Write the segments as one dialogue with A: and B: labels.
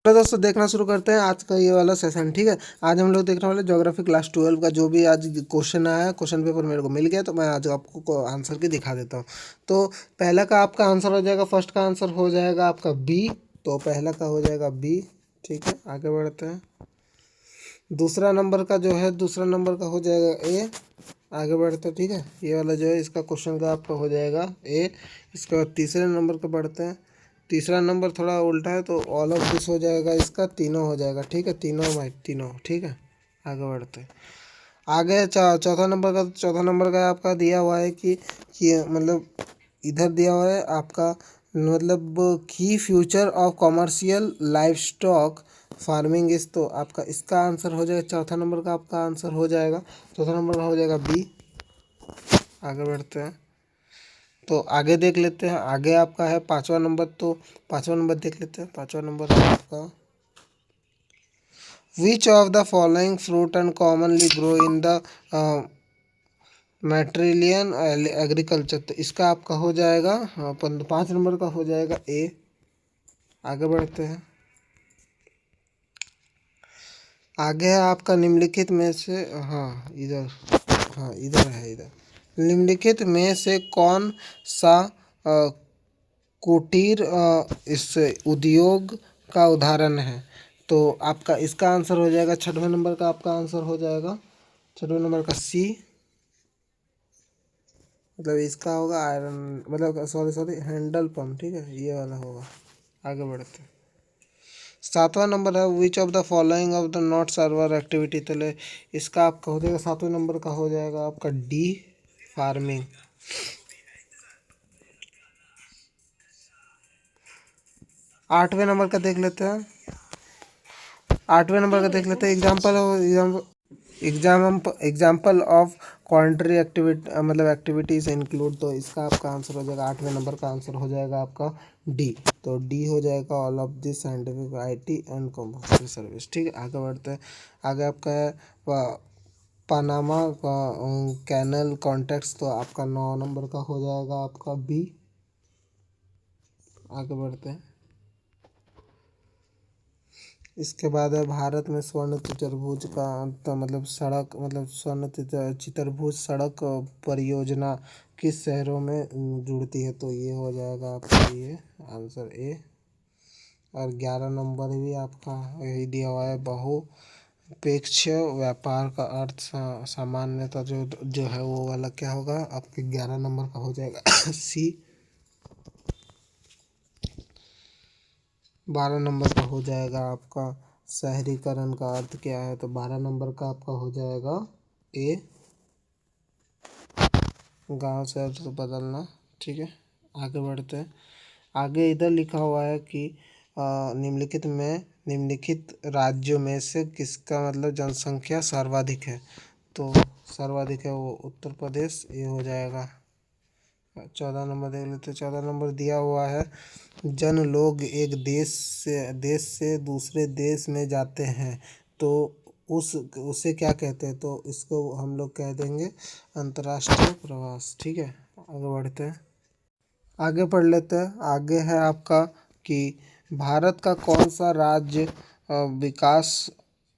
A: तो दोस्तों देखना शुरू करते हैं आज का ये वाला सेशन। ठीक है, आज हम लोग देखने वाले ज्योग्राफी क्लास 12 का जो भी आज क्वेश्चन आया है, क्वेश्चन पेपर मेरे को मिल गया तो मैं आज आपको आंसर की दिखा देता हूँ। तो पहला का आपका आंसर हो जाएगा, फर्स्ट का आंसर हो जाएगा आपका बी। तो पहला का हो जाएगा बी। ठीक है, आगे बढ़ते हैं। दूसरा नंबर का जो है, दूसरा नंबर का हो जाएगा ए। आगे बढ़ते हैं। ठीक है, ये वाला जो है इसका क्वेश्चन का आपका हो जाएगा ए। इसके बाद तीसरे नंबर का बढ़ते हैं। तीसरा नंबर थोड़ा उल्टा है तो ऑल ऑफ दिस हो जाएगा, इसका तीनों हो जाएगा। ठीक है, तीनों भाई तीनों। ठीक है, आगे बढ़ते हैं। आगे चौथा नंबर का, चौथा नंबर का आपका दिया हुआ है कि मतलब इधर दिया हुआ है आपका मतलब की future of commercial life stock farming इस, तो आपका इसका आंसर हो जाएगा, चौथा नंबर का आपका आंसर हो जाएगा, चौथा नंबर का हो जाएगा बी। आगे बढ़ते हैं। तो आगे देख लेते हैं, आगे आपका है पांचवा नंबर। तो पांचवा नंबर देख लेते हैं। पांचवा नंबर है आपका which of the following fruit and commonly grow in the Mediterranean agriculture. तो इसका आपका हो जाएगा 5 नंबर का हो जाएगा ए। आगे बढ़ते हैं। आगे है आपका निम्नलिखित में से, हाँ इधर, हाँ इधर है, इधर निम्नलिखित में से कौन सा कुटीर इस उद्योग का उदाहरण है। तो आपका इसका आंसर हो जाएगा, छठवें नंबर का आपका आंसर हो जाएगा, छठवें नंबर का सी। मतलब इसका होगा आयरन, मतलब सॉरी सॉरी हैंडल पंप। ठीक है, ये वाला होगा। आगे बढ़ते हैं। सातवां नंबर है विच of the following of the not server activity. तो इसका आपका हो जाएगा, सातवें नंबर का हो जाएगा आपका डी, फार्मिंग। आठवें नंबर का देख लेते हैं। आठवें नंबर का देख लेते हैं। एग्जाम्पल ऑफ कॉन्ट्री एक्टिविटी, मतलब एक्टिविटीज इंक्लूड। तो इसका आपका आंसर हो जाएगा, आठवें नंबर का आंसर हो जाएगा आपका डी। तो डी हो जाएगा all of this scientific IT and compulsory service. ठीक है, आगे बढ़ते हैं। आगे आपका है पनामा कैनल कॉन्टेक्ट्स। तो आपका 9 नंबर का हो जाएगा आपका बी। आगे बढ़ते हैं। इसके बाद है भारत में स्वर्ण चतुर्भुज का मतलब सड़क, मतलब स्वर्ण चतुर्भुज सड़क परियोजना किस शहरों में जुड़ती है। तो ये हो जाएगा आपका ये आंसर ए। और 11 नंबर भी आपका यही दिया हुआ है, बहुपेक्ष व्यापार का अर्थ सामान्यतः जो है वो वाला क्या होगा आपके 11 नंबर का हो जाएगा सी। 12 नंबर का हो जाएगा आपका शहरीकरण का अर्थ क्या है। तो 12 नंबर का आपका हो जाएगा ए, गांव शहर से बदलना। ठीक है, आगे बढ़ते हैं। आगे इधर लिखा हुआ है कि निम्नलिखित राज्यों में से किसका मतलब जनसंख्या सर्वाधिक है। तो सर्वाधिक है वो उत्तर प्रदेश, ये हो जाएगा। 14 नंबर देख लेते हैं। 14 नंबर दिया हुआ है जन लोग एक देश से दूसरे देश में जाते हैं तो उसे क्या कहते हैं। तो इसको हम लोग कह देंगे अंतर्राष्ट्रीय प्रवास। ठीक है, आगे बढ़ते हैं। आगे पढ़ लेते हैं। आगे है आपका कि भारत का कौन सा राज्य विकास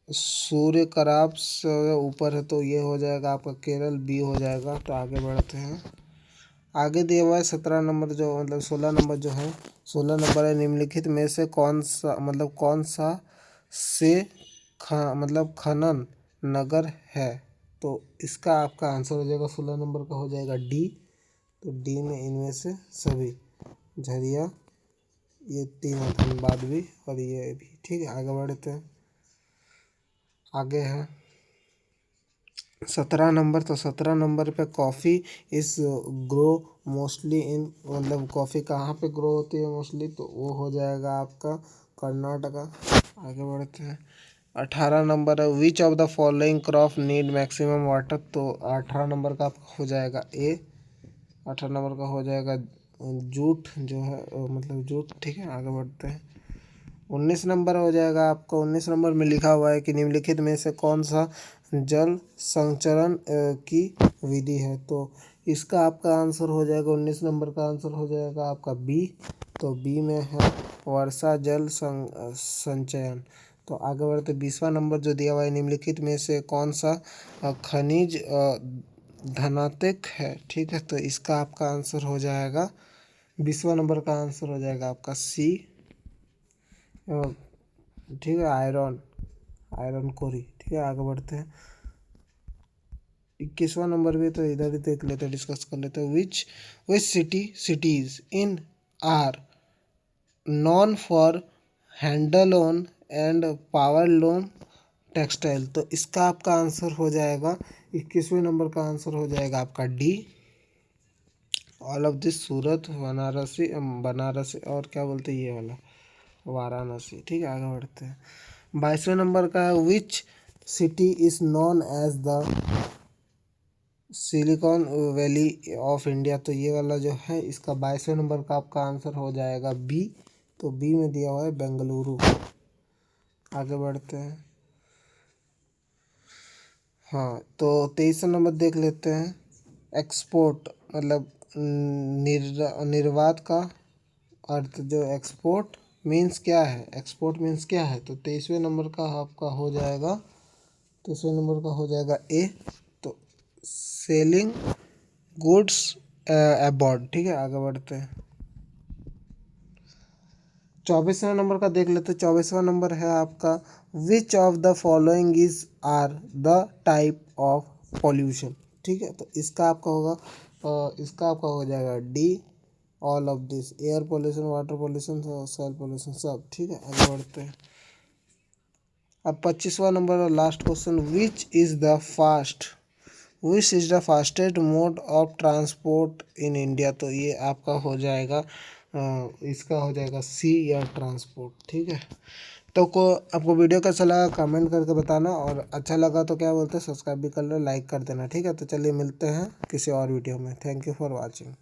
A: सूर्य कराब से ऊपर है। तो ये हो जाएगा आपका केरल, बी हो जाएगा। तो आगे बढ़ते हैं। आगे दिया हुआ है 17 नंबर, जो मतलब 16 नंबर जो है, 16 नंबर है निम्नलिखित में से कौन सा से मतलब खनन नगर है। तो इसका आपका आंसर हो जाएगा, 16 नंबर का हो जाएगा डी। तो डी में इनमें से सभी, झरिया, ये तीनों, धनबाद भी और ये भी। ठीक है, आगे बढ़ते हैं। आगे है 17 नंबर। तो 17 नंबर पे कॉफ़ी इस ग्रो मोस्टली इन, मतलब कॉफ़ी कहाँ पे ग्रो होती है मोस्टली। तो वो हो जाएगा आपका कर्नाटका। आगे बढ़ते हैं। 18 नंबर है विच of the following crop need maximum water. तो 18 नंबर का आपका हो जाएगा ए। 18 नंबर का हो जाएगा जूट, जो है मतलब जूट। ठीक है, आगे बढ़ते हैं। 19 नंबर हो जाएगा आपका, 19 नंबर में लिखा हुआ है कि निम्नलिखित में से कौन सा जल संचरण की विधि है। तो इसका आपका आंसर हो जाएगा, 19 नंबर का आंसर हो जाएगा आपका बी। तो बी में है वर्षा जल संचयन। तो आगे बढ़ते 20वां नंबर जो दिया हुआ है, निम्नलिखित में से कौन सा खनिज धनात्मक है। ठीक है, तो इसका आपका आंसर हो जाएगा 20वां नंबर का आंसर हो जाएगा आपका सी। ठीक है, आयरन कोरी। ठीक है, आगे बढ़ते हैं 21वां नंबर भी तो इधर ही देख लेते हैं, डिस्कस कर लेते हैं। विच cities in are non for handloom and powerloom textile. तो इसका आपका आंसर हो जाएगा 21वें नंबर का आंसर हो जाएगा आपका डी, ऑल ऑफ दिस सूरत, बनारसी और क्या बोलते हैं ये वाला वाराणसी। ठीक है, आगे बढ़ते हैं 22वें नंबर का है, which city is known as the Silicon Valley of India. तो ये वाला जो है इसका 22वें नंबर का आपका आंसर हो जाएगा बी। तो बी में दिया हुआ है बेंगलुरु। आगे बढ़ते हैं, हाँ तो 23वां नंबर देख लेते हैं। एक्सपोर्ट मतलब निर्वात का अर्थ जो एक्सपोर्ट मीन्स क्या है, एक्सपोर्ट मीन्स क्या है। तो 23वें नंबर का आपका हो जाएगा, 23वें नंबर का हो जाएगा ए। तो सेलिंग गुड्स अब्रॉड। ठीक है, आगे बढ़ते हैं 24वें नंबर का देख लेते हैं। 24वां नंबर है आपका, which of the following is are the type of pollution. ठीक है, तो इसका आपका होगा इसका आपका हो जाएगा D, all of this, air pollution, water pollution, soil pollution सब। ठीक है, आगे बढ़ते हैं। अब 25वां नंबर और last question, which is the fastest mode of transport in India. तो ये आपका हो जाएगा इसका हो जाएगा सी, या ट्रांसपोर्ट। ठीक है, तो आपको वीडियो कैसा लगा कमेंट करके बताना, और अच्छा लगा तो क्या बोलते हैं सब्सक्राइब भी कर लो, लाइक कर देना। ठीक है, तो चलिए मिलते हैं किसी और वीडियो में। Thank you for watching.